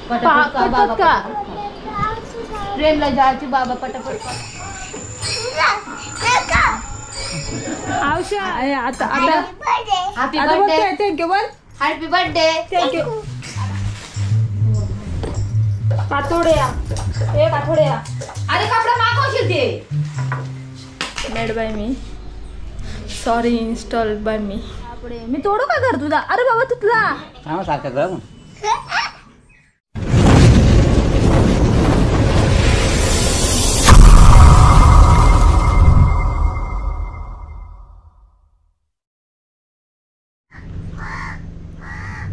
पटापट का ट्रेनला जायची बाबा पटापट आशा आता हॅपी बर्थडे थँक्यू बोल हॅपी बर्थडे थँक्यू पातोड्या अरे कपडा मागवशील ते made by me sorry install by मी मी तोडू का घर तुझा अरे बाबा तुझला सारखं घर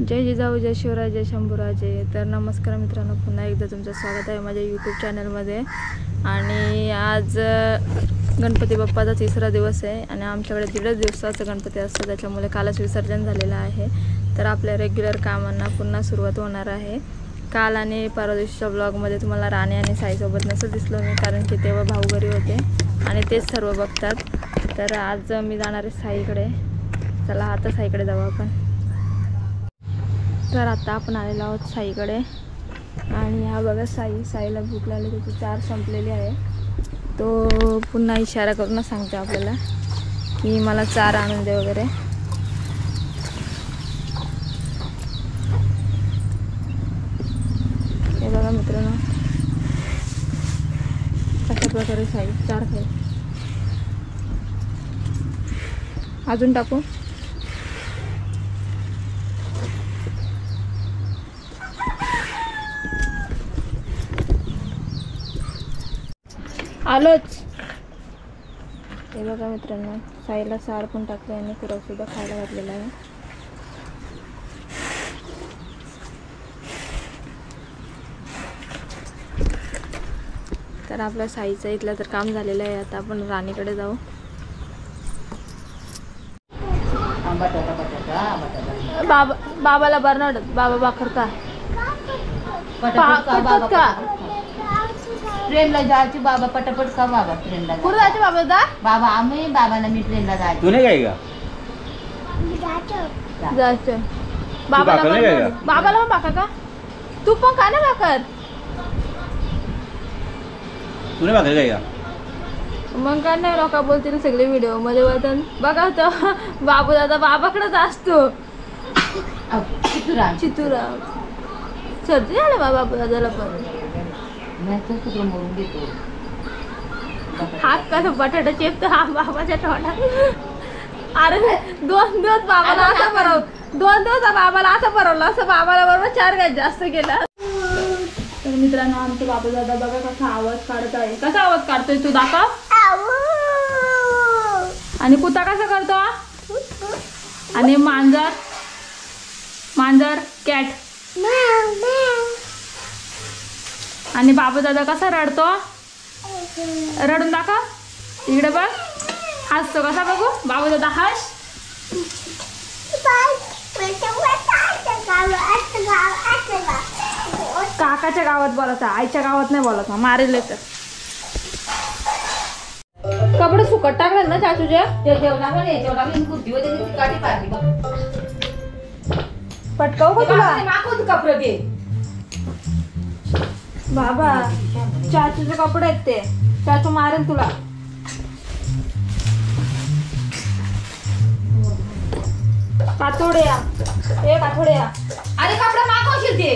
जय जिजाऊ जय शिवराय जय शंभूराजे. तर नमस्कार मित्रांनो, पुन्हा एकदा तुमचं स्वागत आहे माझ्या यूट्यूब चॅनलमध्ये. आणि आज गणपती बाप्पाचा 3रा दिवस आहे आणि आमच्याकडे 1.5 दिवसाचं गणपती असतं, त्याच्यामुळे कालच विसर्जन झालेलं आहे. तर आपल्या रेग्युलर कामांना पुन्हा सुरुवात होणार आहे. काल आणि परवा दिवशीच्या ब्लॉगमध्ये तुम्हाला राणे आणि साईसोबत नसं दिसलो मी, कारण की तेव्हा भाऊ घरी होते आणि तेच सर्व बघतात. तर आज मी जाणार आहे साईकडे. चला आता साईकडे जाऊ आपण. तर आता आपण आलेलो आहोत साईकडे आणि हा बघा साईला भूक लागली, त्याची 4 संपलेली आहे. तो पुन्हा इशारा करून सांगतो आपल्याला की मला 4 आणून दे वगैरे. हे बघा मित्रांनो कशा प्रकारे साई 4 खाईल. अजून टाकू. आलोच. हे बघा मित्रांनो साईला सार पण टाकले आणि खुराक सुद्धा खायला घातलेला आहे. तर आपल्या साईचं इथलं तर काम झालेलं आहे. आता आपण राणीकडे जाऊ. बाबाला बरं बाबा बाखर का पटापट का ट्रेनला जायची बाबा पटापट का बाबा ट्रेनला कुठं जायचं बाबा दा बाबा आम्ही बाबाला मी ट्रेनला जायचं. तू नाही काय का जायचं बाबाला पण बाका का तू पण का ना बाकर तू नाही भाकर काय का मग काय नाही. लोक बोलतील सगळे व्हिडिओ मध्ये वतन बघा तो बाबू दादा बाबाकडेच असतो. चितुरा सर्दी झालं बाबू दादाला पण. हात का बटाटा चेपतो हा बाबाच्या तोंडात. अरे 2 दिवस बाबाला असं परवलं, 2 दिवस बाबाला असं परवलं, असं बाबाला बरोबर 4 गाय जास्त केला. तर मित्रांनो आमचे बाबू दादा बघा कसा आवाज काढत आहे. कसा आवाज काढतोय तू दाखव. आणि कुत्ता कसा करतो. आणि मांजर कॅट. आणि बाबू दादा कसा रडतो. रडून दाखव इकडे बघ. हसतो कसा बघू बाबू दादा. हस. काकाच्या गावात बोलायचा, आईच्या गावात नाही बोलायचा, मारेल तर. कपडे सुकट टाकले ना चाचूच्या. पटकाव का तुला कपडे. बाबा चाचूचे कपडे आहेत ते. चाचू मारेल तुला. कातोड्या अरे कपडा मागवशील ते.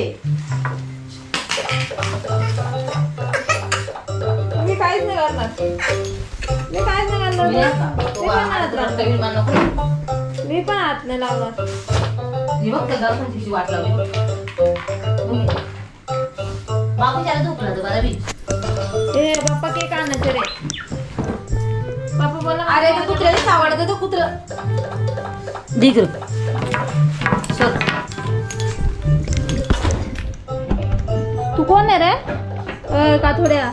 मी काहीच नाही करणार. मी पण हात नाही लावणार. वाट लावली बाबूच्याला झोपला तो बरं बी. ए बाप्पा केक आणायचे रे. बाप्पा बोला. अरे ते कुत्र्याला आवडतं तो कुत्र दिग तू कोण आहे रे. काथोड्या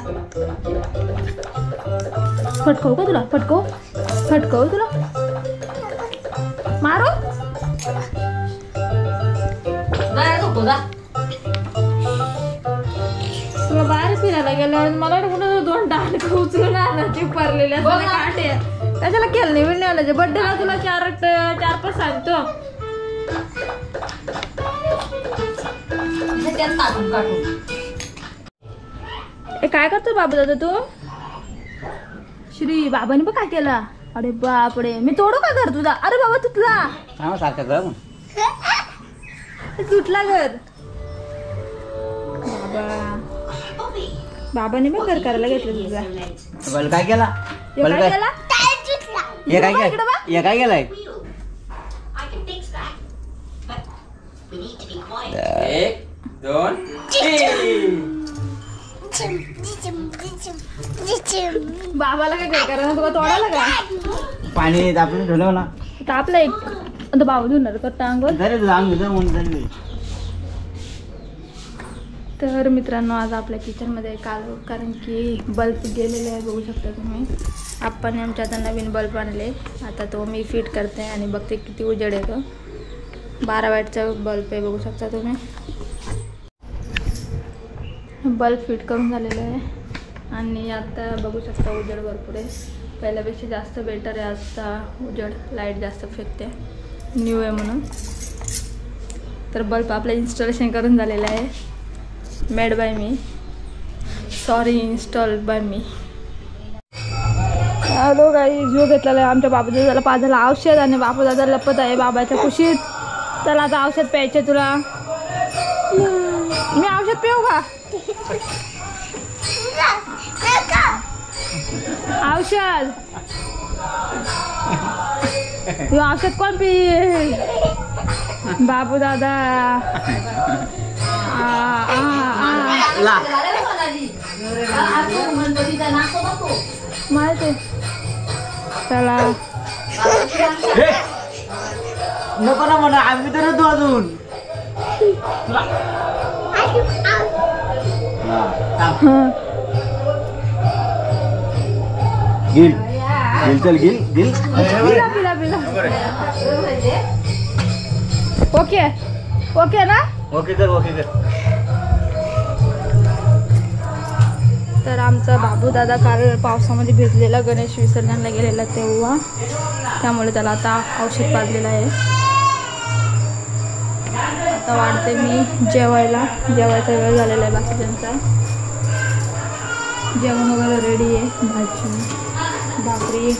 फटकव का तुला. फटकव तुला मारो. झोपतो जा. तुला बाहेर फिरायला गेल्यावर मला कुठं 2 डाळ उचलून आणायची परलेले काटे. त्याच्याला खेळणे बिळणे आल्याचे. बड्डेला तुला 4-5 सांगतो. त्यात काढून काढून. ए काय करतो बाबू दादा तू? श्री बाबाने बघ काय केला. अरे बापडे मी तोडू का घर तुझा? अरे बाबा तुटला. हा सारखा कर मग. तुटला घर. बाबाने बघ घर करायला घेतलं तुझा. बल काय केला? हे काय केला? हे काय इकडं बघ. हे काय केलाय? एक दोन बाबाला काय घर करायला तुला तोडायला का? पाणी आपण ठेवलं ना. तापलं एक आता बाबा धुणार करता अंगोल. तर मित्रांनो आज आपल्या किचनमध्ये कारण की बल्ब गेलेले आहे बघू शकता तुम्ही. आपण आमच्या आता नवीन बल्ब आणले. आता तो मी फिट करते आणि बघते किती उजेड येतो. 12 वॅटचा बल्ब आहे बघू शकता तुम्ही. बल्ब फिट करून झालेलं आहे आणि आता बघू शकता उजेड भरपूर आहे. पहिल्यापेक्षा जास्त बेटर आहे आता उजेड. लाईट जास्त फेकते न्यू आहे म्हणून. तर बल्ब आपलं इन्स्टॉलेशन करून झालेलं आहे. Made by me, sorry installed by me. Hello काही जो घेतलेला आहे आमच्या बाबूदादाला पाजायला औषध आणि बाबूदादा लपत आहे बाबाच्या कुशीत. चला आता औषध प्यायचे तुला. मी औषध पिऊ का? औषध औषध कोण पिईल? बाबू दादा. माहिती चला नको ना म्हणा आम्ही तर होतो अजून. गिल गिल चल गिल गिल पिला पिला पिला. ओके ओके ना. ओके कर ओके कर. तर आमचा बाबू दादा काल पावसामध्ये भिजलेला गणेश विसर्जनला गेलेला तेव्हा, त्यामुळे त्याला आता औषध पाजलेलं आहे. आता वाढते मी जेवायला. जेवायचा वेळ झालेला आहे बाकीच्यांचा. जेवण वगैरे रेडी आहे. भाजी भाकरी.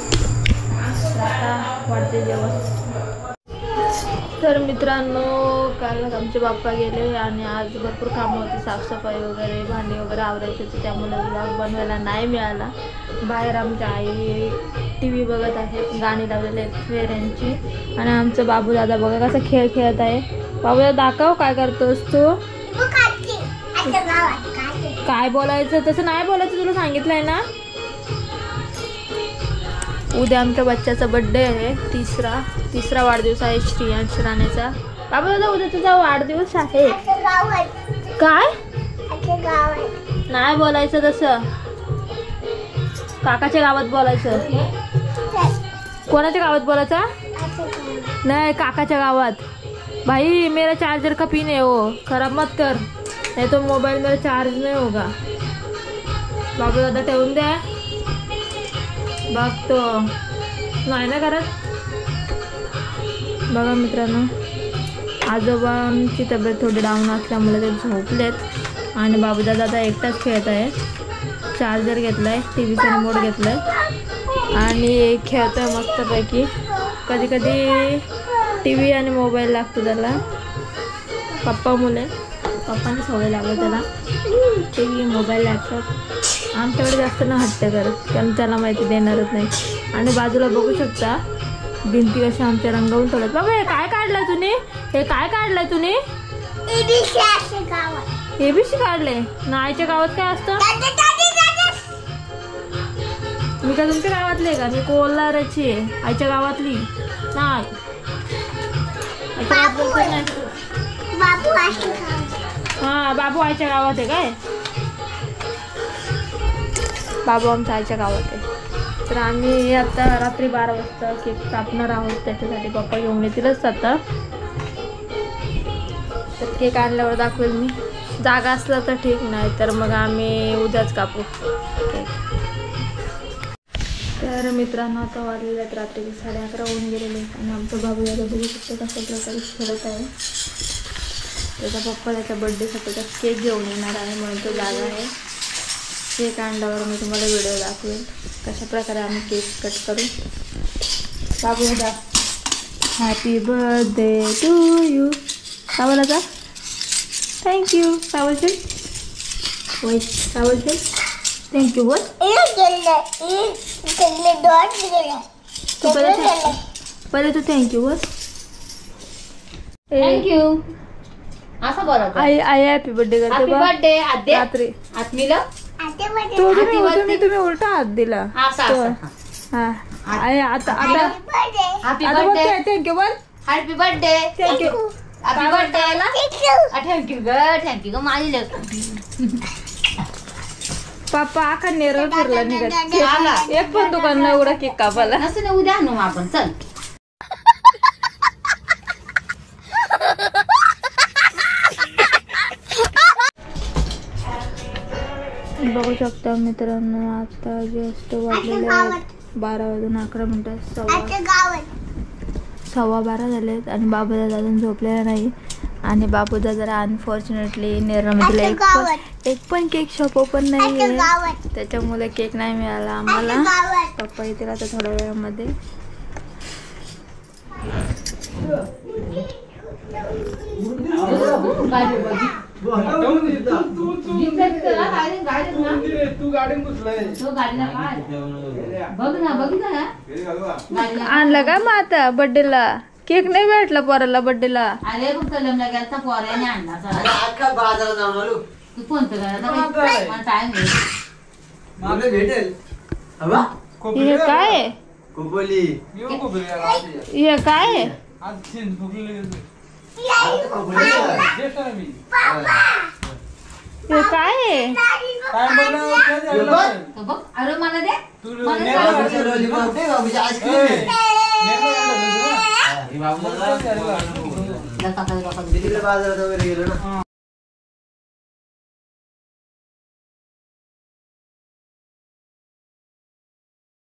आता वाढते जेवण. तर मित्रांनो काल आमचे बाप्पा गेले आणि आज भरपूर कामं होती. साफसफाई वगैरे भांडी वगैरे आवरायची होती त्यामुळे व्लॉग बनवायला नाही मिळाला. बाहेर आमच्या आई TV बघत आहेत. गाणी लावलेली आहेत फेऱ्यांची. आणि आमचं बाबू दादा बघा कसा खेळ खेळत आहे. बाबू दादा दाखव काय करतोस तू? काय बोलायचं तसं नाही बोलायचं तुला सांगितलंय ना. उद्या आमच्या बच्चाचा बर्थडे आहे. तिसरा वाढदिवस आहे श्रियांश राणेचा. बाबा दादा उद्या तुझा वाढदिवस आहे. काय नाही बोलायचं तसं. काकाच्या गावात बोलायचं. कोणाच्या गावात बोलायचं नाही? काकाच्या गावात. भाई मेरा चार्जर का पिन है वो खराब मत कर नहीं तो मोबाइल मेरा चार्ज नहीं होगा. बाबू दादा ठेवून द्या. बघतो नाही ना करत. बघा मित्रांनो आजोबांची तब्येत थोडी डाऊन असल्यामुळे ते झोपलेत आणि बाबूदादा आता एकटाच खेळत आहे. चार्जर घेतला आहे, TV रिमोट घेतला आहे आणि खेळतो आहे मस्तपैकी. कधी कधी TV आणि मोबाईल लागतो त्याला. पप्पांनी सवय लागली त्याला TV मोबाईल लॅपटॉप. आमच्याकडे जास्त न हट्ट करत कारण त्याला माहिती देणारच नाही. आणि बाजूला बघू शकता भिंती कशा आमच्या रंगवून ठेवल्यात. बाबा हे काय काढलंय तुम्ही? हे काय काढलंय तुम्ही? ABC काढले ना. आईच्या गावात काय असतं? मी का तुमच्या गावातली का? मी कोल्हारची आहे. आईच्या गावातली नाही. हा बाबू आईच्या गावात आहे काय? बाबू आमच्या आईच्या गावात आहे. तर आम्ही आता रात्री 12 वाजता केक कापणार आहोत. त्याच्यासाठी पप्पा घेऊन येतीलच आता. तर केक आणल्यावर दाखवेल मी. जागा असला तर ठीक, नाही तर मग आम्ही उद्याच कापू केक. तर मित्रांनो आता वाजलेले आहेत रात्री 11:30 होऊन गेलेले आणि आमचं बाबू दादा बघू शकतो कशा प्रकारे खेळत आहे. त्याचा पप्पा त्याच्या बर्थडेसाठी केक घेऊन येणार आहे म्हणून तो जागा आहे. केक आणल्यावर मी तुम्हाला व्हिडिओ दाखवेल कशा प्रकारे आम्ही केक कट करू. बाबू दा हॅपी बर्थडे टू यू. काय बोलायचा? थँक्यू. काय बोलशील? वय काय बोलशील? थँक्यू बोल. तू पहिले तू थँक्यू बोल. थँक्यू असं बोलायचं. आई आई हॅपी बर्थडे करते हॅपी बा बर्थडे आद्या. रात्री. आत्मीला तुम्ही उलटा हात दिला. असं हा आई आता आता हॅपी आता बर्थडे. बोलते थँक्यू बोल. Happy birthday. Thank you. Happy birthday. Thank you thank you ग माझी लेक. पप्पा आखा नेरळ फिरला निघत. आला. एक पण दुकान नाही एवढा केक कापायला. नसं ना उद्या आणू मग आपण. चल बघू शकता मित्रांनो आता जस्ट वाजलेले 12:11 12:15 झालेत आणि बाबूदा अजून झोपलेला नाही. आणि बाबूदा जरा अनफॉर्च्युनेटली नेरळमधला एक पण केक शॉप ओपन नाही आहे त्याच्यामुळे केक नाही मिळाला आम्हाला. पप्पा येतील आता थोड्या वेळामध्ये. आणला का मग आता बर्थडेला केक नाही भेटला पोराला बर्थडेला. अरे फक्त लग्न गेला पोऱ्याने आणला. बाजारात जाऊन आलो. तू फोन पे करा टाइम भेटेल. हे काय कुबोली हे काय हे काय बघ. अरे मला दे. बाजारात वगैरे गेलो ना.